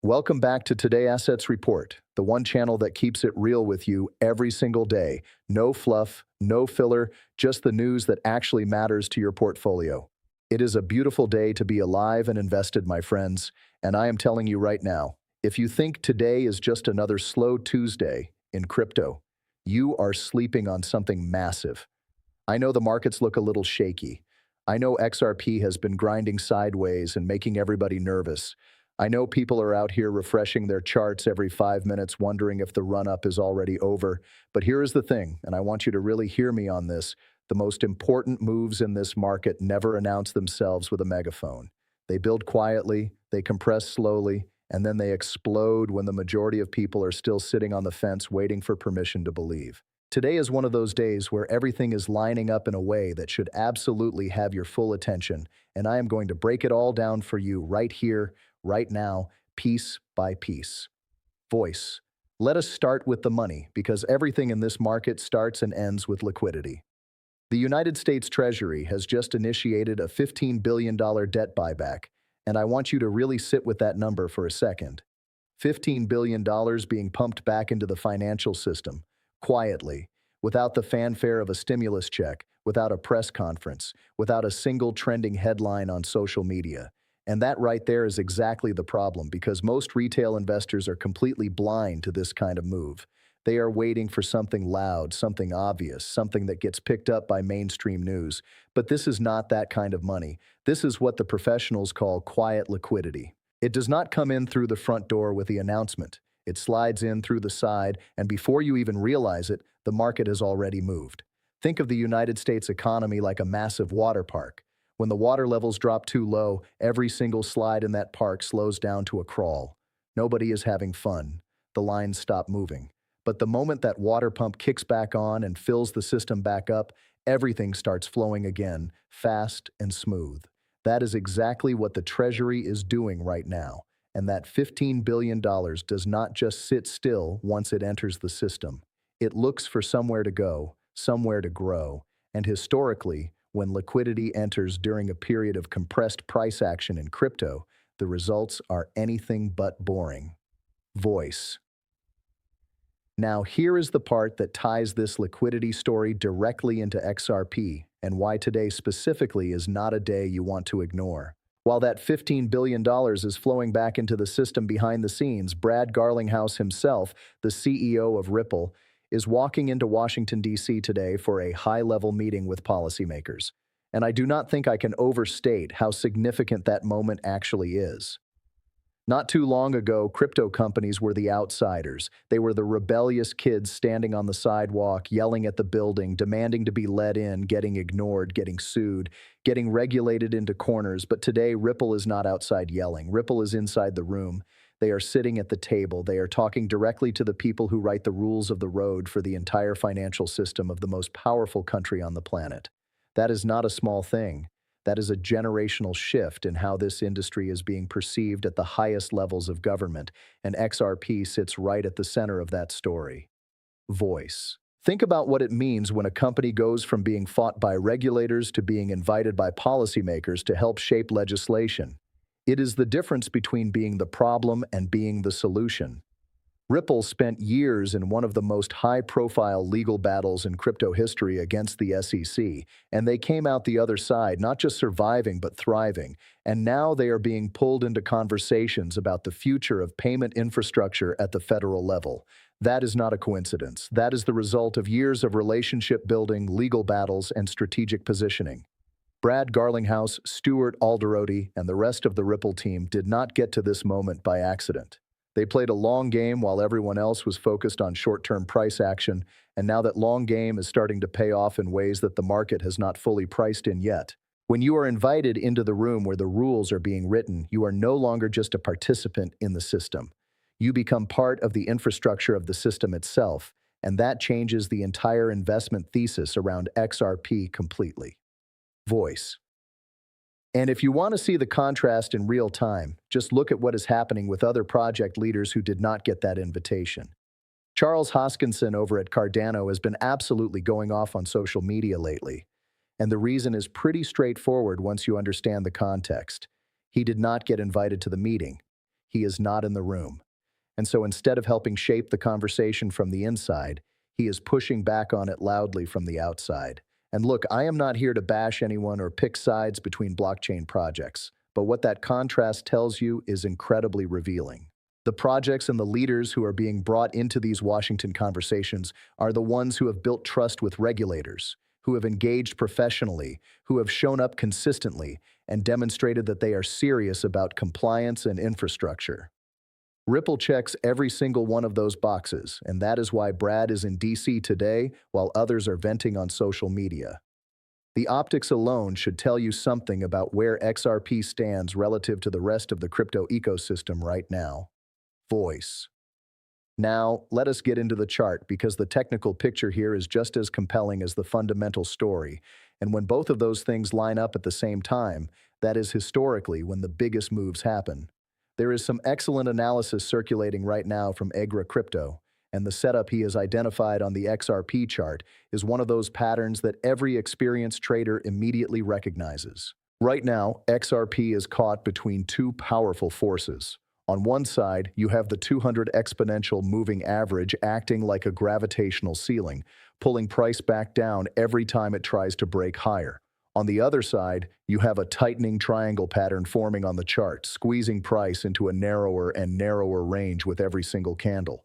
Welcome back to Today Assets Report, the one channel that keeps it real with you every single day. No fluff, no filler, just the news that actually matters to your portfolio. It is a beautiful day to be alive and invested, my friends, and I am telling you right now, if you think today is just another slow Tuesday in crypto, you are sleeping on something massive. I know the markets look a little shaky. I know XRP has been grinding sideways and making everybody nervous. I know people are out here refreshing their charts every 5 minutes wondering if the run-up is already over. But here is the thing, and I want you to really hear me on this. The most important moves in this market never announce themselves with a megaphone. They build quietly, they compress slowly, and then they explode when the majority of people are still sitting on the fence waiting for permission to believe. Today is one of those days where everything is lining up in a way that should absolutely have your full attention, and I am going to break it all down for you right here, right now, piece by piece. Voice. Let us start with the money, because everything in this market starts and ends with liquidity. The United States Treasury has just initiated a $15 billion debt buyback, and I want you to really sit with that number for a second. $15 billion being pumped back into the financial system, quietly, without the fanfare of a stimulus check, without a press conference, without a single trending headline on social media. And that right there is exactly the problem, because most retail investors are completely blind to this kind of move. They are waiting for something loud, something obvious, something that gets picked up by mainstream news. But this is not that kind of money. This is what the professionals call quiet liquidity. It does not come in through the front door with the announcement. It slides in through the side, and before you even realize it, the market has already moved. Think of the United States economy like a massive water park. When the water levels drop too low, every single slide in that park slows down to a crawl. Nobody is having fun. The lines stop moving. But the moment that water pump kicks back on and fills the system back up, everything starts flowing again, fast and smooth. That is exactly what the Treasury is doing right now. And that $15 billion does not just sit still once it enters the system. It looks for somewhere to go, somewhere to grow. And historically, when liquidity enters during a period of compressed price action in crypto, the results are anything but boring. Voice. Now, here is the part that ties this liquidity story directly into XRP and why today specifically is not a day you want to ignore. While that $15 billion is flowing back into the system behind the scenes, Brad Garlinghouse himself, the CEO of Ripple, is walking into Washington, D.C. today for a high-level meeting with policymakers. And I do not think I can overstate how significant that moment actually is. Not too long ago, crypto companies were the outsiders. They were the rebellious kids standing on the sidewalk, yelling at the building, demanding to be let in, getting ignored, getting sued, getting regulated into corners. But today, Ripple is not outside yelling. Ripple is inside the room. They are sitting at the table. They are talking directly to the people who write the rules of the road for the entire financial system of the most powerful country on the planet. That is not a small thing. That is a generational shift in how this industry is being perceived at the highest levels of government, and XRP sits right at the center of that story. Voice. Think about what it means when a company goes from being fought by regulators to being invited by policymakers to help shape legislation. It is the difference between being the problem and being the solution. Ripple spent years in one of the most high-profile legal battles in crypto history against the SEC, and they came out the other side not just surviving but thriving, and now they are being pulled into conversations about the future of payment infrastructure at the federal level. That is not a coincidence. That is the result of years of relationship building, legal battles, and strategic positioning. Brad Garlinghouse, Stuart Alderoty, and the rest of the Ripple team did not get to this moment by accident. They played a long game while everyone else was focused on short-term price action, and now that long game is starting to pay off in ways that the market has not fully priced in yet. When you are invited into the room where the rules are being written, you are no longer just a participant in the system. You become part of the infrastructure of the system itself, and that changes the entire investment thesis around XRP completely. Voice. And if you want to see the contrast in real time, just look at what is happening with other project leaders who did not get that invitation. Charles Hoskinson over at Cardano has been absolutely going off on social media lately. And the reason is pretty straightforward once you understand the context. He did not get invited to the meeting. he is not in the room. And so instead of helping shape the conversation from the inside, he is pushing back on it loudly from the outside. And look, I am not here to bash anyone or pick sides between blockchain projects, but what that contrast tells you is incredibly revealing. The projects and the leaders who are being brought into these Washington conversations are the ones who have built trust with regulators, who have engaged professionally, who have shown up consistently, and demonstrated that they are serious about compliance and infrastructure. Ripple checks every single one of those boxes, and that is why Brad is in DC today while others are venting on social media. The optics alone should tell you something about where XRP stands relative to the rest of the crypto ecosystem right now. Voice. Now, let us get into the chart because the technical picture here is just as compelling as the fundamental story, and when both of those things line up at the same time, that is historically when the biggest moves happen. There is some excellent analysis circulating right now from Egra Crypto, and the setup he has identified on the XRP chart is one of those patterns that every experienced trader immediately recognizes. Right now, XRP is caught between two powerful forces. On one side, you have the 200 exponential moving average acting like a gravitational ceiling, pulling price back down every time it tries to break higher. On the other side, you have a tightening triangle pattern forming on the chart, squeezing price into a narrower and narrower range with every single candle.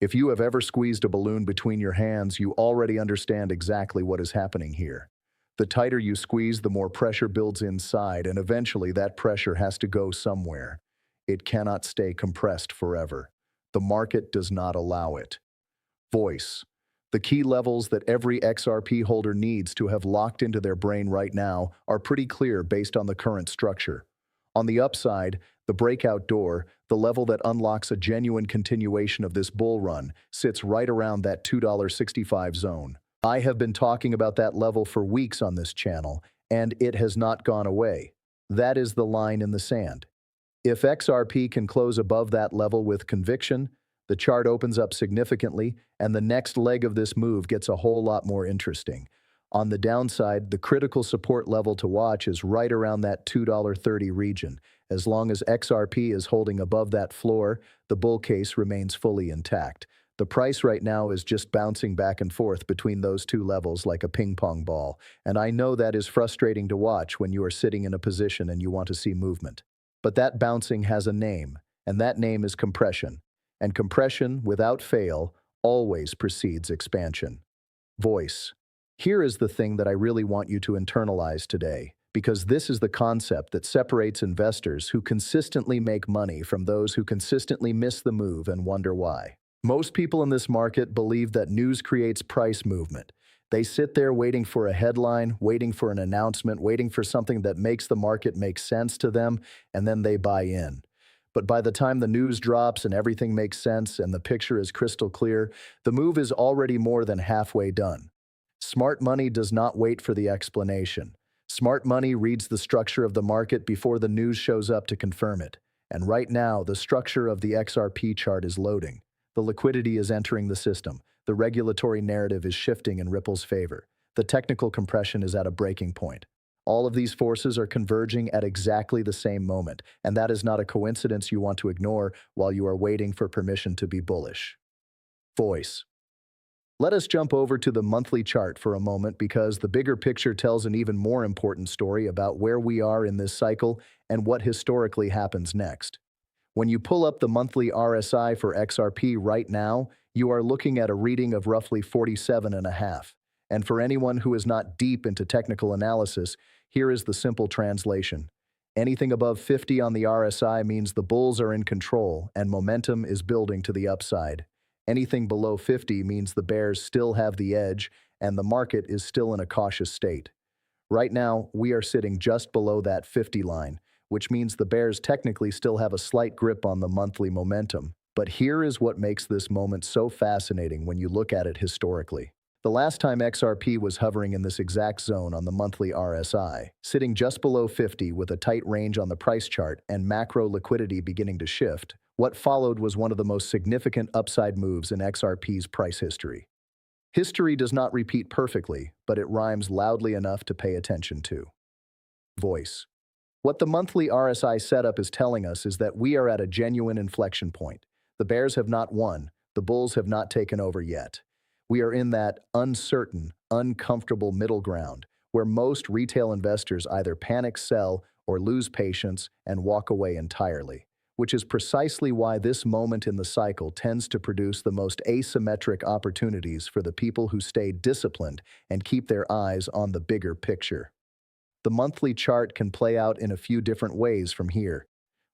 If you have ever squeezed a balloon between your hands, you already understand exactly what is happening here. The tighter you squeeze, the more pressure builds inside, and eventually that pressure has to go somewhere. It cannot stay compressed forever. The market does not allow it. Voice. The key levels that every XRP holder needs to have locked into their brain right now are pretty clear based on the current structure. On the upside, the breakout door, the level that unlocks a genuine continuation of this bull run, sits right around that $2.65 zone. I have been talking about that level for weeks on this channel, and it has not gone away. That is the line in the sand. If XRP can close above that level with conviction, the chart opens up significantly, and the next leg of this move gets a whole lot more interesting. On the downside, the critical support level to watch is right around that $2.30 region. As long as XRP is holding above that floor, the bull case remains fully intact. The price right now is just bouncing back and forth between those two levels like a ping pong ball, and I know that is frustrating to watch when you are sitting in a position and you want to see movement. But that bouncing has a name, and that name is compression. And compression, without fail, always precedes expansion. Voice. Here is the thing that I really want you to internalize today, because this is the concept that separates investors who consistently make money from those who consistently miss the move and wonder why. Most people in this market believe that news creates price movement. They sit there waiting for a headline, waiting for an announcement, waiting for something that makes the market make sense to them, and then they buy in. But by the time the news drops and everything makes sense and the picture is crystal clear, the move is already more than halfway done. Smart money does not wait for the explanation. Smart money reads the structure of the market before the news shows up to confirm it. And right now, the structure of the XRP chart is loading. The liquidity is entering the system. The regulatory narrative is shifting in Ripple's favor. The technical compression is at a breaking point. All of these forces are converging at exactly the same moment, and that is not a coincidence you want to ignore while you are waiting for permission to be bullish. Voice. Let us jump over to the monthly chart for a moment because the bigger picture tells an even more important story about where we are in this cycle and what historically happens next. When you pull up the monthly RSI for XRP right now, you are looking at a reading of roughly 47.5. And for anyone who is not deep into technical analysis, here is the simple translation. Anything above 50 on the RSI means the bulls are in control and momentum is building to the upside. Anything below 50 means the bears still have the edge and the market is still in a cautious state. Right now, we are sitting just below that 50 line, which means the bears technically still have a slight grip on the monthly momentum. But here is what makes this moment so fascinating when you look at it historically. The last time XRP was hovering in this exact zone on the monthly RSI, sitting just below 50 with a tight range on the price chart and macro liquidity beginning to shift, what followed was one of the most significant upside moves in XRP's price history. History does not repeat perfectly, but it rhymes loudly enough to pay attention to. Voice. What the monthly RSI setup is telling us is that we are at a genuine inflection point. The bears have not won, the bulls have not taken over yet. We are in that uncertain, uncomfortable middle ground where most retail investors either panic sell or lose patience and walk away entirely, which is precisely why this moment in the cycle tends to produce the most asymmetric opportunities for the people who stay disciplined and keep their eyes on the bigger picture. The monthly chart can play out in a few different ways from here.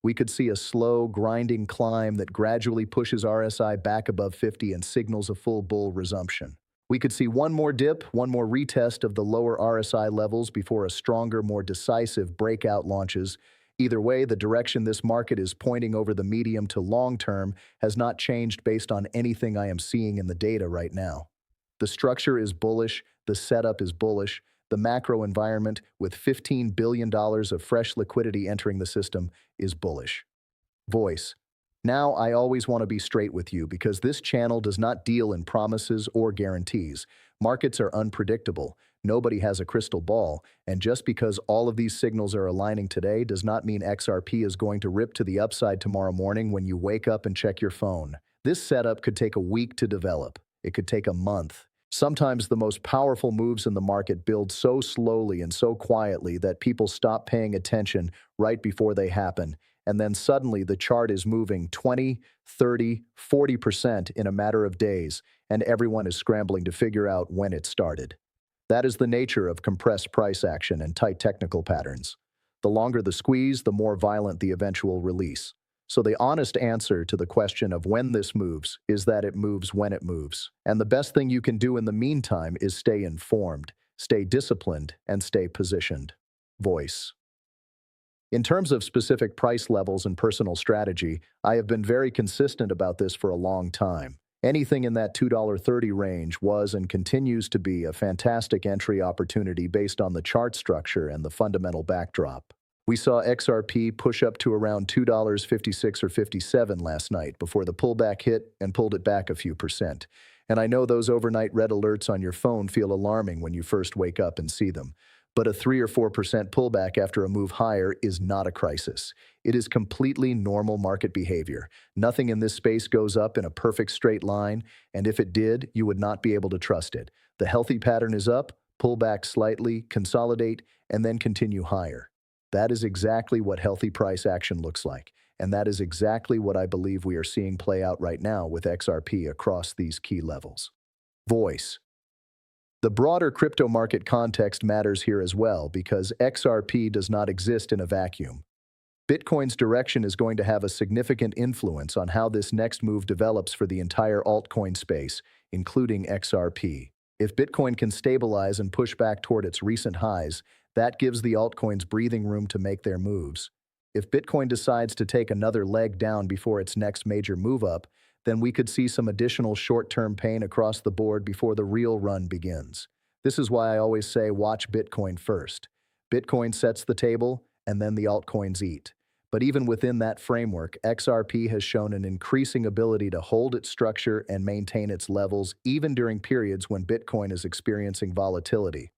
We could see a slow, grinding climb that gradually pushes RSI back above 50 and signals a full bull resumption. We could see one more dip, one more retest of the lower RSI levels before a stronger, more decisive breakout launches. Either way, the direction this market is pointing over the medium to long term has not changed based on anything I am seeing in the data right now. The structure is bullish, the setup is bullish, the macro environment, with $15 billion of fresh liquidity entering the system, is bullish. Voice. Now, I always want to be straight with you because this channel does not deal in promises or guarantees. Markets are unpredictable. Nobody has a crystal ball, and just because all of these signals are aligning today does not mean XRP is going to rip to the upside tomorrow morning when you wake up and check your phone. This setup could take a week to develop. It could take a month. Sometimes the most powerful moves in the market build so slowly and so quietly that people stop paying attention right before they happen, and then suddenly the chart is moving 20, 30, 40% in a matter of days, and everyone is scrambling to figure out when it started. That is the nature of compressed price action and tight technical patterns. The longer the squeeze, the more violent the eventual release. So the honest answer to the question of when this moves is that it moves when it moves. And the best thing you can do in the meantime is stay informed, stay disciplined, and stay positioned. Voice. In terms of specific price levels and personal strategy, I have been very consistent about this for a long time. Anything in that $2.30 range was and continues to be a fantastic entry opportunity based on the chart structure and the fundamental backdrop. We saw XRP push up to around $2.56 or 57 last night before the pullback hit and pulled it back a few percent. And I know those overnight red alerts on your phone feel alarming when you first wake up and see them. But a 3 or 4% pullback after a move higher is not a crisis. It is completely normal market behavior. Nothing in this space goes up in a perfect straight line, and if it did, you would not be able to trust it. The healthy pattern is up, pull back slightly, consolidate, and then continue higher. That is exactly what healthy price action looks like, and that is exactly what I believe we are seeing play out right now with XRP across these key levels. Voice. The broader crypto market context matters here as well because XRP does not exist in a vacuum. Bitcoin's direction is going to have a significant influence on how this next move develops for the entire altcoin space, including XRP. If Bitcoin can stabilize and push back toward its recent highs, that gives the altcoins breathing room to make their moves. If Bitcoin decides to take another leg down before its next major move up, then we could see some additional short-term pain across the board before the real run begins. This is why I always say watch Bitcoin first. Bitcoin sets the table, and then the altcoins eat. But even within that framework, XRP has shown an increasing ability to hold its structure and maintain its levels even during periods when Bitcoin is experiencing volatility.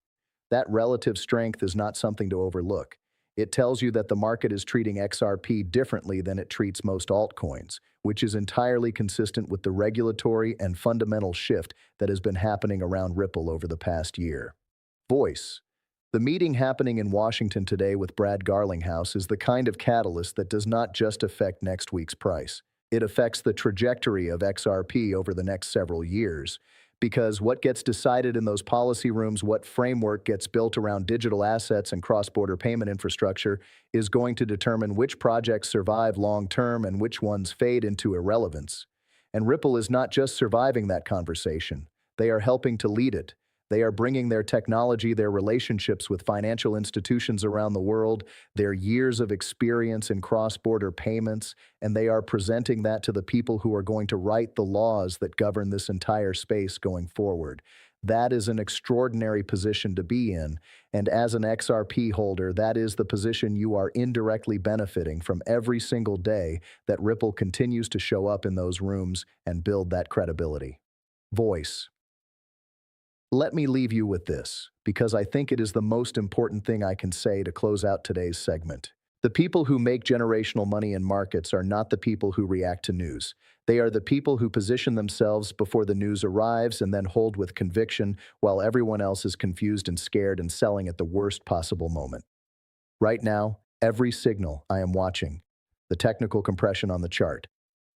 That relative strength is not something to overlook. It tells you that the market is treating XRP differently than it treats most altcoins, which is entirely consistent with the regulatory and fundamental shift that has been happening around Ripple over the past year. Voice. The meeting happening in Washington today with Brad Garlinghouse is the kind of catalyst that does not just affect next week's price. It affects the trajectory of XRP over the next several years. Because what gets decided in those policy rooms, what framework gets built around digital assets and cross-border payment infrastructure, is going to determine which projects survive long-term and which ones fade into irrelevance. And Ripple is not just surviving that conversation. They are helping to lead it. They are bringing their technology, their relationships with financial institutions around the world, their years of experience in cross-border payments, and they are presenting that to the people who are going to write the laws that govern this entire space going forward. That is an extraordinary position to be in, and as an XRP holder, that is the position you are indirectly benefiting from every single day that Ripple continues to show up in those rooms and build that credibility. Voice. Let me leave you with this, because I think it is the most important thing I can say to close out today's segment. The people who make generational money in markets are not the people who react to news. They are the people who position themselves before the news arrives and then hold with conviction while everyone else is confused and scared and selling at the worst possible moment. Right now, every signal I am watching, the technical compression on the chart,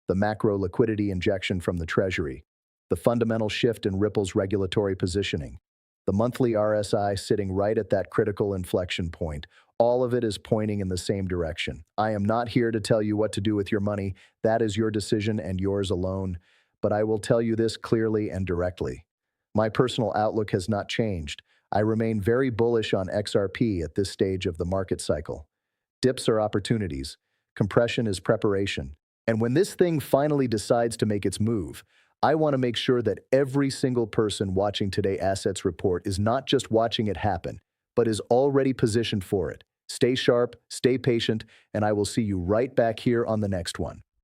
the macro liquidity injection from the Treasury, the fundamental shift in Ripple's regulatory positioning, the monthly RSI sitting right at that critical inflection point. All of it is pointing in the same direction. I am not here to tell you what to do with your money. That is your decision and yours alone. But I will tell you this clearly and directly. My personal outlook has not changed. I remain very bullish on XRP at this stage of the market cycle. Dips are opportunities. Compression is preparation. And when this thing finally decides to make its move, I want to make sure that every single person watching Today Assets Report is not just watching it happen, but is already positioned for it. Stay sharp, stay patient, and I will see you right back here on the next one.